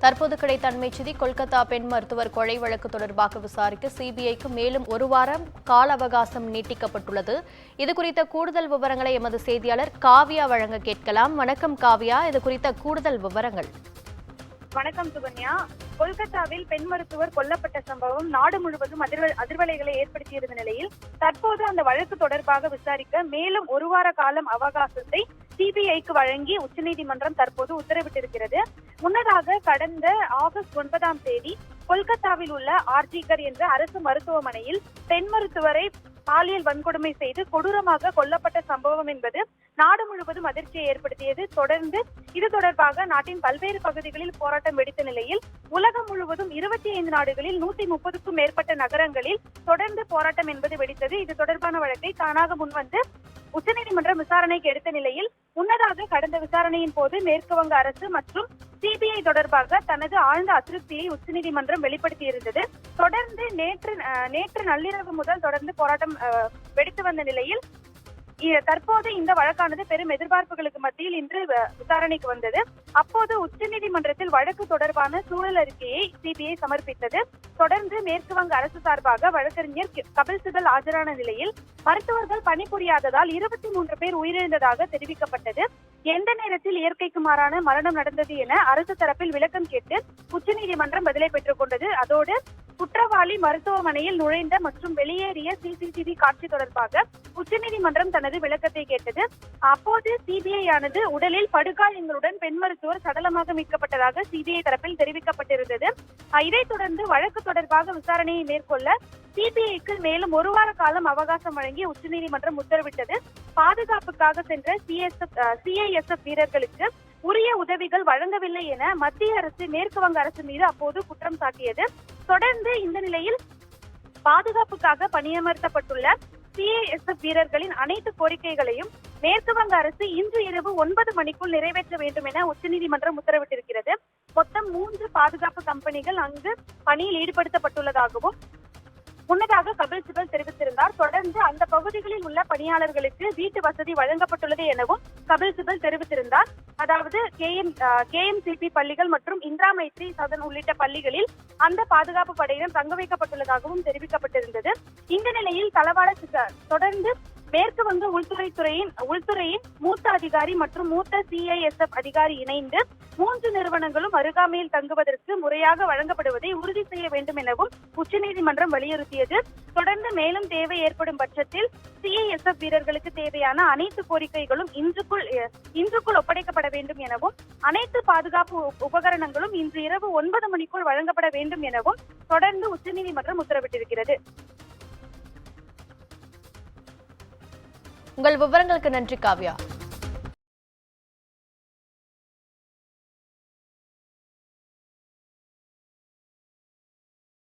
தற்போது கிடைத்த அண்மைச் செய்தி. கொல்கத்தா பெண் மருத்துவர் கொலை வழக்கு தொடர்பாக விசாரிக்க சிபிஐக்கு மேலும் ஒரு வாரம் கால அவகாசம் நீட்டிக்கப்பட்டுள்ளது. இதுகுறித்த கூடுதல் விவரங்களை எமது செய்தியாளர் காவ்யா வழங்க கேட்கலாம். வணக்கம் காவ்யா, இது குறித்த கூடுதல் விவரங்கள். வணக்கம் சுகன்யா. கொல்கத்தாவில் பெண் மருத்துவர் கொல்லப்பட்ட சம்பவம் நாடு முழுவதும் அதிர்வலைகளை ஏற்படுத்தியிருந்த நிலையில் தற்போது அந்த வழக்கு தொடர்பாக விசாரிக்க மேலும் ஒரு வார காலம் அவகாசத்தை சிபிஐக்கு வழங்கி உச்சநீதிமன்றம் தற்போது உத்தரவிட்டிருக்கிறது. முன்னதாக கடந்த ஆகஸ்ட் 9ஆம் தேதி கொல்கத்தாவில் உள்ள ஆர்ஜிகர் என்ற அரசு மருத்துவமனையில் பெண் மருத்துவரை பாலியல் வன்கொடுமை செய்து கொடூரமாக கொல்லப்பட்ட சம்பவம் என்பது நாடு முழுவதும் அதிர்ச்சியை ஏற்படுத்தியது. தொடர்ந்து இது தொடர்பாக நாட்டின் பல்வேறு பகுதிகளில் போராட்டம் வெடித்த நிலையில் உலகம் முழுவதும் 25 நாடுகளில் 130க்கும் மேற்பட்ட நகரங்களில் தொடர்ந்து போராட்டம் என்பது வெடித்தது. இது தொடர்பான வழக்கை தானாக முன்வந்து உச்சநீதிமன்றம் விசாரணைக்கு எடுத்த நிலையில் முன்னதாக கடந்த விசாரணையின் போது மேற்கு வங்க அரசு மற்றும் சிபிஐ தொடர்பாக தனது ஆழ்ந்த அதிருப்தியை உச்சநீதிமன்றம் வெளிப்படுத்தியிருந்தது. தொடர்ந்து நேற்று நள்ளிரவு முதல் தொடர்ந்து போராட்டம் வெடித்து வந்த நிலையில் தற்போது இந்த வழக்கானது பெரும் எதிர்பார்ப்புகளுக்கு மத்தியில் இன்று விசாரணைக்கு வந்தது. அப்போது உச்சநீதிமன்றத்தில் வழக்கு தொடர்பான சூழல் அறிக்கையை சிபிஐ சமர்ப்பித்தது. தொடர்ந்து மேற்கு வங்க அரசு சார்பாக வழக்கறிஞர் கபில் சிபல் ஆஜரான நிலையில் மருத்துவர்கள் பணிபுரியாததால் 23 பேர் உயிரிழந்ததாக தெரிவிக்கப்பட்டது. எந்த நேரத்தில் இயற்கைக்கு மாறான மரணம் நடந்தது என அரசு தரப்பில் விளக்கம் கேட்டு உச்சநீதிமன்றம் பதிலை பெற்றுக் கொண்டது. அதோடு குற்றவாளி மருத்துவமனையில் நுழைந்த மற்றும் வெளியேறிய சிசிடிவி காட்சி தொடர்பாக உச்சநீதிமன்றம் தனது விளக்கத்தை கேட்டது. அப்போது சிபிஐ ஆனது உடலில் படுகாயங்களுடன் பெண் மருத்துவர் சடலமாக மீட்கப்பட்டதாக சிபிஐ தரப்பில் தெரிவிக்கப்பட்டிருந்தது. இதைத் தொடர்ந்து வழக்கு தொடர்பாக விசாரணையை மேற்கொள்ள சிபிஐக்கு மேலும் ஒரு வார காலம் அவகாசம் வழங்கி உச்சநீதிமன்றம் உத்தரவிட்டது. பாதுகாப்புக்காக சென்ற சிஐஎஸ்எஃப் வீரர்களுக்கு உரிய உதவிகள் வழங்கவில்லை என மத்திய அரசு மேற்கு வங்க அரசு மீது அப்போது குற்றம் சாட்டியது. தொடர்ந்து இந்த நிலையில் பாதுகாப்புக்காக பணியமர்த்தப்பட்டுள்ள சிஐஎஸ்எஃப் வீரர்களின் அனைத்து கோரிக்கைகளையும் மேற்கு வங்க அரசு இன்று இரவு 9 மணிக்குள் நிறைவேற்ற வேண்டும் என உச்சநீதிமன்றம் உத்தரவிட்டிருக்கிறது. மொத்தம் 3 பாதுகாப்பு கம்பெனிகள் அங்கு பணியில் ஈடுபடுத்தப்பட்டுள்ளதாகவும் முன்னதாக கபில் சிபல் தெரிவித்திருந்தார். தொடர்ந்து அந்த பகுதிகளில் உள்ள பணியாளர்களுக்கு வீட்டு வசதி வழங்கப்பட்டுள்ளது எனவும் கபில் சிபல் தெரிவித்திருந்தார். அதாவது கேஎம்சிபி பள்ளிகள் மற்றும் இந்திரா மைத்ரி சதன் உள்ளிட்ட பள்ளிகளில் அந்த பாதுகாப்பு படையினர் தங்க வைக்கப்பட்டுள்ளதாகவும் தெரிவிக்கப்பட்டிருந்தது. இந்த நிலையில் தளவாட தொடர்ந்து மேற்கு வங்க உள்துறையின் மூத்த அதிகாரி மற்றும் மூத்த சிஐஎஸ்எஃப் அதிகாரி இணைந்து 3 நிறுவனங்களும் அருகாமையில் தங்குவதற்கு முறையாக வழங்கப்படுவதை உறுதி செய்ய வேண்டும் எனவும் உச்சநீதிமன்றம் வலியுறுத்தியது. தொடர்ந்து மேலும் தேவை ஏற்படும் பட்சத்தில் சிஐஎஸ்எஃப் வீரர்களுக்கு தேவையான அனைத்து கோரிக்கைகளும் இன்றுக்குள் ஒப்படைக்கப்பட வேண்டும் எனவும் அனைத்து பாதுகாப்பு உபகரணங்களும் இன்று இரவு 9 மணிக்குள் வழங்கப்பட வேண்டும் எனவும் தொடர்ந்து உச்சநீதிமன்றம் உத்தரவிட்டிருக்கிறது. உங்கள் விவரங்களுக்கு நன்றி காவ்யா.